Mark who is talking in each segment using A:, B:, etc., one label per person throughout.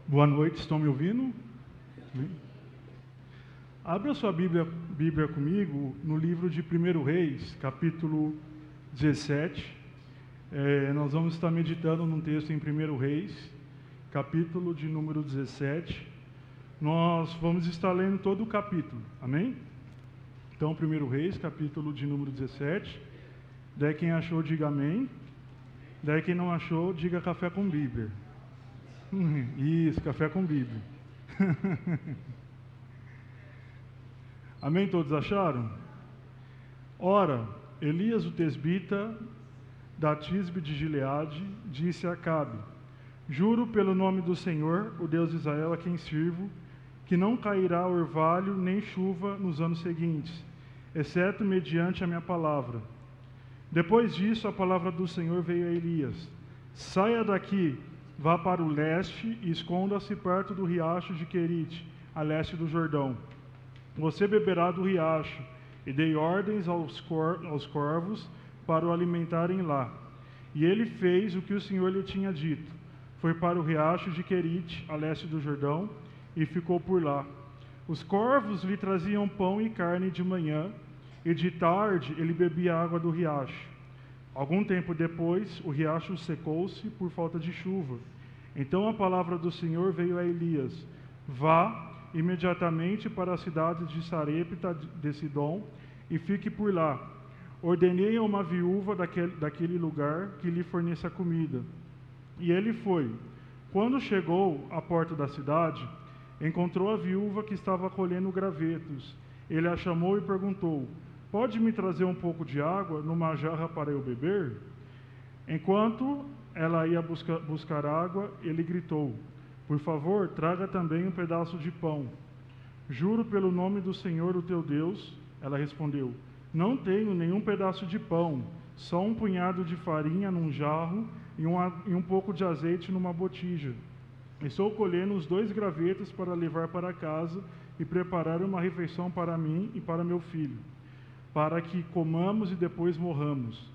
A: Boa noite, estão me ouvindo? Amém? Abra sua Bíblia comigo no livro de 1 Reis, capítulo 17. Nós vamos estar meditando num texto em 1 Reis, capítulo de número 17. Nós vamos estar lendo todo o capítulo, amém? Então, 1 Reis, capítulo de número 17. Daí quem achou, diga amém. Daí quem não achou, diga café com Bíblia. Isso, café com Bíblia. Amém? Todos acharam? Ora, Elias o tesbita da Tisbe de Gileade disse a Acabe: juro pelo nome do Senhor, o Deus de Israel, a quem sirvo, que não cairá orvalho nem chuva nos anos seguintes, exceto mediante a minha palavra. Depois disso, a palavra do Senhor veio a Elias: saia daqui, vá para o leste e esconda-se perto do riacho de Querite, a leste do Jordão. Você beberá do riacho, e dei ordens aos corvos para o alimentarem lá. E ele fez o que o Senhor lhe tinha dito. Foi para o riacho de Querite, a leste do Jordão, e ficou por lá. Os corvos lhe traziam pão e carne de manhã, e de tarde ele bebia água do riacho. Algum tempo depois, o riacho secou-se por falta de chuva. Então a palavra do Senhor veio a Elias: vá imediatamente para a cidade de Sarepta de Sidom e fique por lá. Ordenei a uma viúva daquele lugar que lhe forneça comida. E ele foi. Quando chegou à porta da cidade, encontrou a viúva que estava colhendo gravetos. Ele a chamou e perguntou: pode me trazer um pouco de água numa jarra para eu beber? Enquanto ela ia buscar água, ele gritou: por favor, traga também um pedaço de pão. Juro pelo nome do Senhor, o teu Deus. Ela respondeu: não tenho nenhum pedaço de pão, só um punhado de farinha num jarro e um pouco de azeite numa botija. Estou colhendo os 2 gravetos para levar para casa e preparar uma refeição para mim e para meu filho, para que comamos e depois morramos.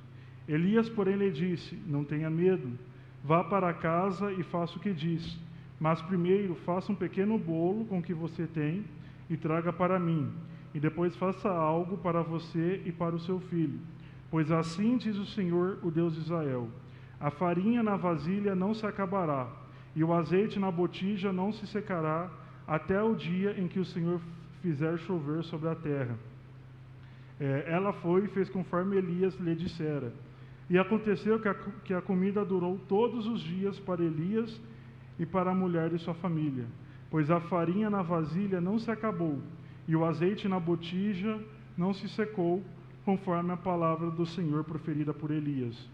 A: Elias, porém, lhe disse: não tenha medo, vá para casa e faça o que diz. Mas primeiro faça um pequeno bolo com o que você tem e traga para mim, e depois faça algo para você e para o seu filho. Pois assim diz o Senhor, o Deus de Israel: a farinha na vasilha não se acabará, e o azeite na botija não se secará, até o dia em que o Senhor fizer chover sobre a terra. Ela foi e fez conforme Elias lhe dissera. E aconteceu que a comida durou todos os dias para Elias e para a mulher de sua família, pois a farinha na vasilha não se acabou, e o azeite na botija não se secou, conforme a palavra do Senhor proferida por Elias.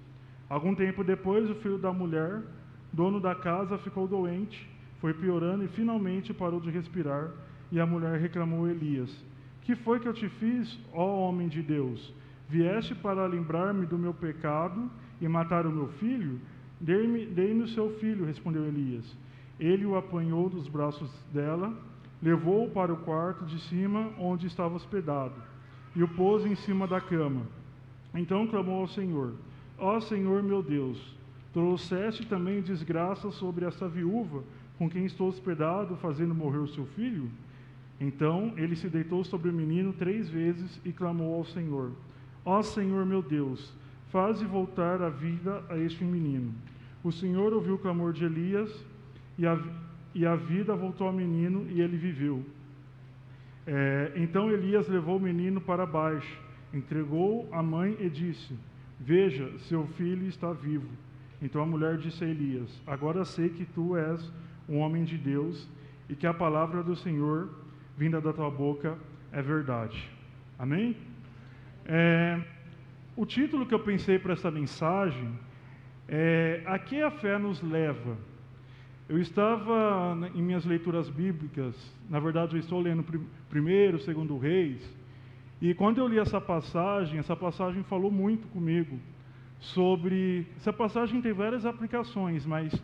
A: Algum tempo depois, o filho da mulher, dono da casa, ficou doente, foi piorando e finalmente parou de respirar, e a mulher reclamou a Elias: que foi que eu te fiz, ó homem de Deus? Vieste para lembrar-me do meu pecado e matar o meu filho? Dei-me o seu filho, respondeu Elias. Ele o apanhou dos braços dela, levou-o para o quarto de cima, onde estava hospedado, e o pôs em cima da cama. Então clamou ao Senhor: ó Senhor meu Deus, trouxeste também desgraça sobre essa viúva, com quem estou hospedado, fazendo morrer o seu filho? Então ele se deitou sobre o menino 3 vezes e clamou ao Senhor: ó Senhor meu Deus, faze voltar a vida a este menino. O Senhor ouviu o clamor de Elias, e a vida voltou ao menino, e ele viveu. Então Elias levou o menino para baixo, entregou a mãe e disse: veja, seu filho está vivo. Então a mulher disse a Elias: agora sei que tu és um homem de Deus, e que a palavra do Senhor, vinda da tua boca, é verdade. Amém? O título que eu pensei para essa mensagem é: a que a fé nos leva? Eu estava em minhas leituras bíblicas, na verdade eu estou lendo 1º, 2º Reis, e quando eu li essa passagem falou muito comigo sobre... Essa passagem tem várias aplicações, mas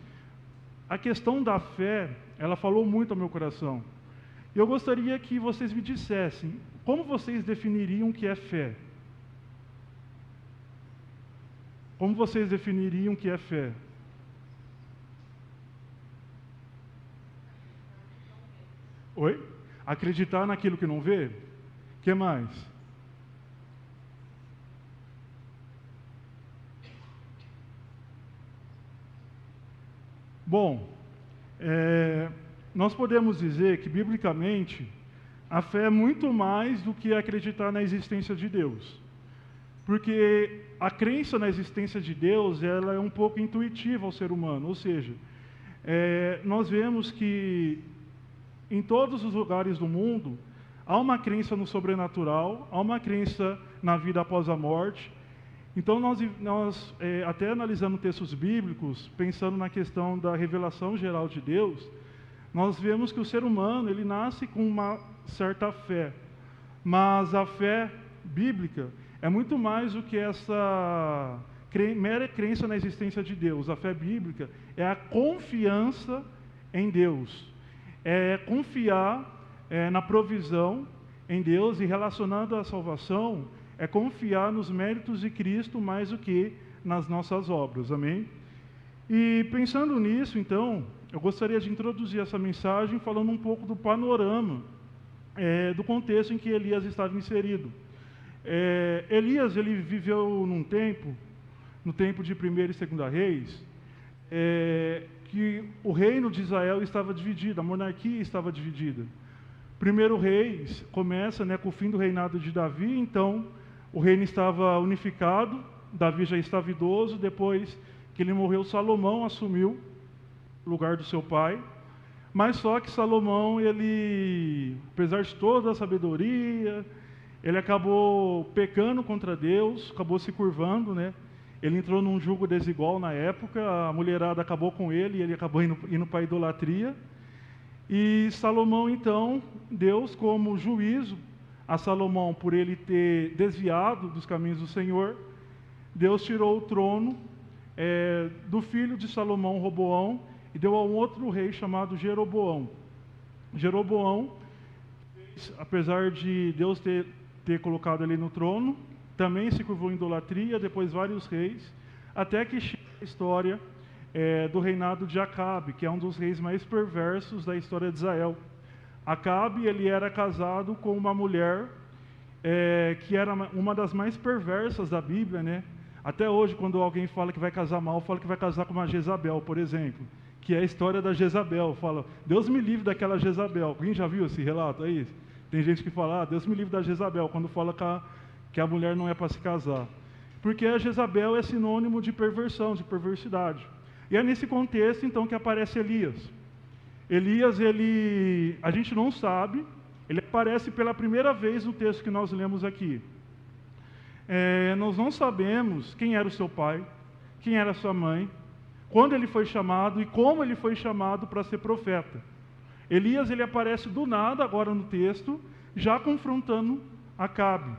A: a questão da fé, ela falou muito ao meu coração. Eu gostaria que vocês me dissessem, como vocês definiriam o que é fé? Como vocês definiriam o que é fé? Oi? Acreditar naquilo que não vê? O que mais? Bom, nós podemos dizer que, biblicamente, a fé é muito mais do que acreditar na existência de Deus. Porque a crença na existência de Deus, ela é um pouco intuitiva ao ser humano. Ou seja, nós vemos que em todos os lugares do mundo, há uma crença no sobrenatural, há uma crença na vida após a morte. Então, nós até analisando textos bíblicos, pensando na questão da revelação geral de Deus, nós vemos que o ser humano, ele nasce com uma certa fé. Mas a fé bíblica é muito mais do que essa mera crença na existência de Deus. A fé bíblica é a confiança em Deus. É confiar na provisão em Deus, e relacionando a salvação, é confiar nos méritos de Cristo mais do que nas nossas obras, amém? E pensando nisso, então, eu gostaria de introduzir essa mensagem falando um pouco do panorama, do contexto em que Elias estava inserido. Elias, ele viveu no tempo de 1º e 2º Reis, que o reino de Israel estava dividido, a monarquia estava dividida. 1º Reis começa com o fim do reinado de Davi, então o reino estava unificado, Davi já estava idoso, depois que ele morreu, Salomão assumiu o lugar do seu pai, mas só que Salomão, ele, apesar de toda a sabedoria, ele acabou pecando contra Deus, acabou se curvando, Ele entrou num jugo desigual na época, a mulherada acabou com ele, e ele acabou indo para a idolatria. E Salomão, então, Deus, como juízo a Salomão por ele ter desviado dos caminhos do Senhor, Deus tirou o trono do filho de Salomão, Roboão, e deu a um outro rei chamado Jeroboão. Jeroboão, apesar de Deus ter colocado ele no trono, também se curvou em idolatria, depois vários reis, até que chega a história do reinado de Acabe, que é um dos reis mais perversos da história de Israel. Acabe, ele era casado com uma mulher que era uma das mais perversas da Bíblia, Até hoje, quando alguém fala que vai casar mal, fala que vai casar com uma Jezabel, por exemplo, que é a história da Jezabel. Fala, Deus me livre daquela Jezabel. Alguém já viu esse relato aí? Tem gente que fala, Deus me livre da Jezabel, quando fala que a mulher não é para se casar. Porque a Jezabel é sinônimo de perversão, de perversidade. E é nesse contexto, então, que aparece Elias. Elias, a gente não sabe, ele aparece pela primeira vez no texto que nós lemos aqui. Nós não sabemos quem era o seu pai, quem era a sua mãe, quando ele foi chamado e como ele foi chamado para ser profeta. Elias, ele aparece do nada agora no texto, já confrontando Acabe.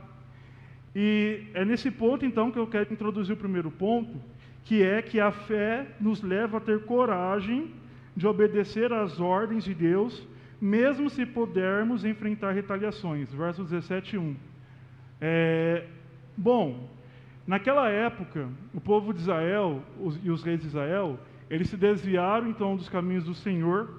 A: E é nesse ponto, então, que eu quero introduzir o primeiro ponto, que é que a fé nos leva a ter coragem de obedecer às ordens de Deus, mesmo se pudermos enfrentar retaliações. Verso 17:1. Bom, naquela época, o povo de Israel e os reis de Israel, eles se desviaram, então, dos caminhos do Senhor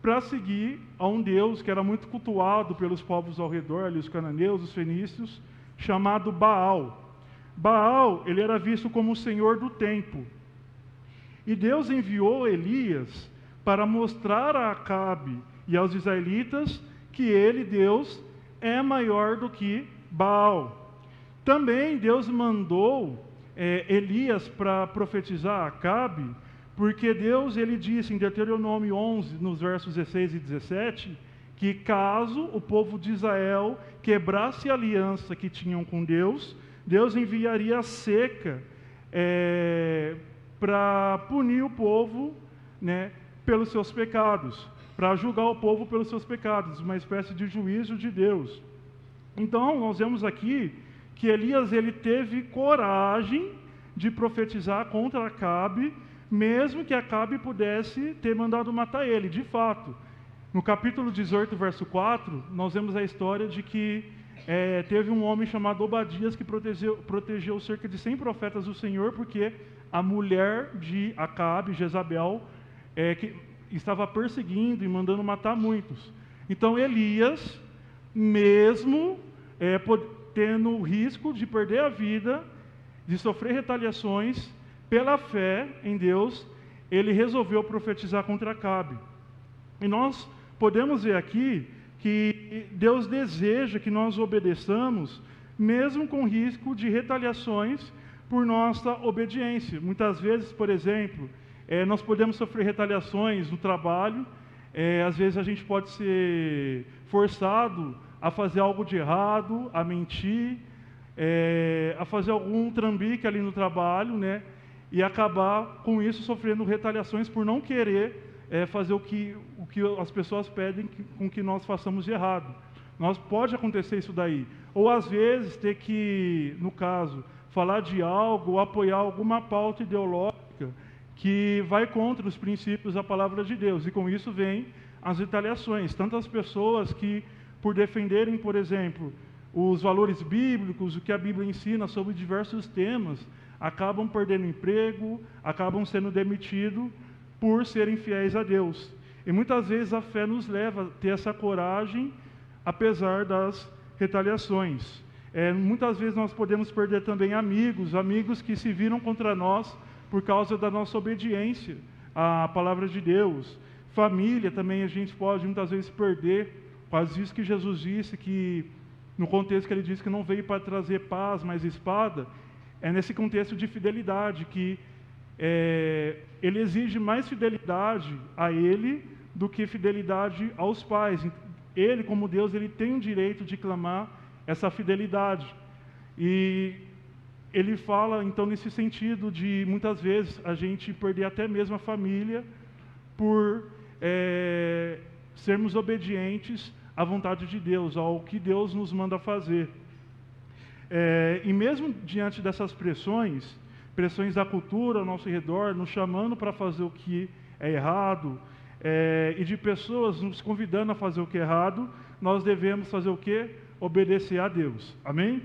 A: para seguir a um Deus que era muito cultuado pelos povos ao redor, ali, os cananeus, os fenícios, chamado Baal. Baal, ele era visto como o senhor do tempo. E Deus enviou Elias para mostrar a Acabe e aos israelitas que ele, Deus, é maior do que Baal. Também Deus mandou Elias para profetizar a Acabe, porque Deus, ele disse em Deuteronômio 11, nos versos 16 e 17, que caso o povo de Israel quebrasse a aliança que tinham com Deus, Deus enviaria a seca para punir o povo, pelos seus pecados, para julgar o povo pelos seus pecados, uma espécie de juízo de Deus. Então, nós vemos aqui que Elias, ele teve coragem de profetizar contra Acabe, mesmo que Acabe pudesse ter mandado matar ele. De fato, no capítulo 18, verso 4, nós vemos a história de que teve um homem chamado Obadias que protegeu cerca de 100 profetas do Senhor, porque a mulher de Acabe, Jezabel, que estava perseguindo e mandando matar muitos. Então Elias, mesmo tendo o risco de perder a vida, de sofrer retaliações, pela fé em Deus, ele resolveu profetizar contra Acabe. E nós podemos ver aqui que Deus deseja que nós obedeçamos, mesmo com risco de retaliações por nossa obediência. Muitas vezes, por exemplo, nós podemos sofrer retaliações no trabalho, às vezes a gente pode ser forçado a fazer algo de errado, a mentir, a fazer algum trambique ali no trabalho, né? E acabar com isso sofrendo retaliações por não querer fazer o que as pessoas pedem com que nós façamos de errado. Pode acontecer isso daí. Ou às vezes ter que, no caso, falar de algo ou apoiar alguma pauta ideológica que vai contra os princípios da palavra de Deus. E com isso vem as retaliações. Tantas pessoas que, por defenderem, por exemplo, os valores bíblicos, o que a Bíblia ensina sobre diversos temas, acabam perdendo emprego, acabam sendo demitidos por serem fiéis a Deus. E muitas vezes a fé nos leva a ter essa coragem, apesar das retaliações. Muitas vezes nós podemos perder também amigos que se viram contra nós por causa da nossa obediência à palavra de Deus. Família também a gente pode muitas vezes perder, quase isso que Jesus disse, que no contexto que ele disse que não veio para trazer paz, mas espada, é nesse contexto de fidelidade, que ele exige mais fidelidade a ele do que fidelidade aos pais. Ele, como Deus, ele tem o direito de clamar essa fidelidade. E ele fala, então, nesse sentido de, muitas vezes, a gente perder até mesmo a família por sermos obedientes à vontade de Deus, ao que Deus nos manda fazer. E mesmo diante dessas pressões da cultura ao nosso redor, nos chamando para fazer o que é errado, e de pessoas nos convidando a fazer o que é errado, nós devemos fazer o quê? Obedecer a Deus. Amém?